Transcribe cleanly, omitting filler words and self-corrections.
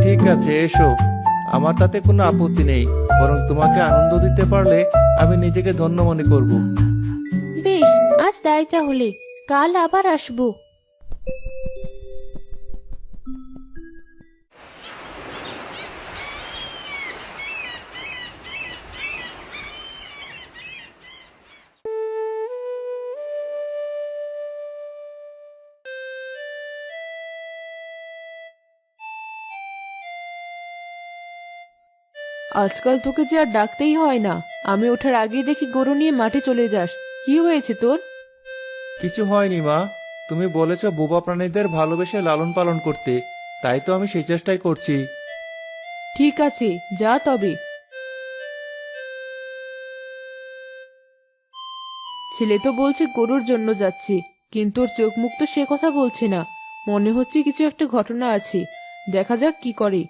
ঠিক আছে, এসো। আমার তাতে কোনো আপত্তি নেই, বরং তোমাকে আনন্দ দিতে পারলে আমি নিজেকে ধন্য মনে করব। বেশ, আজ তাই তাহলে, কাল আবার আসবো। আজকাল তোকে যে আর ডাকতেই হয় না, আমি ওঠার আগেই দেখি গরু নিয়ে মাঠে চলে যাস। কি হয়েছে তোর? কিছু হয়নি মা, তুমি বলেছো বোবা প্রাণীদের ভালোবেসে লালন পালন করতে, তাই তো আমি সেই চেষ্টাই করছি। ঠিক আছে, যা তবে। ছেলে তো বলছে গরুর জন্য যাচ্ছে, কিন্তু ওর চোখ মুখ তো সে কথা বলছে না। মনে হচ্ছে কিছু একটা ঘটনা আছে। দেখা যাক কি করে।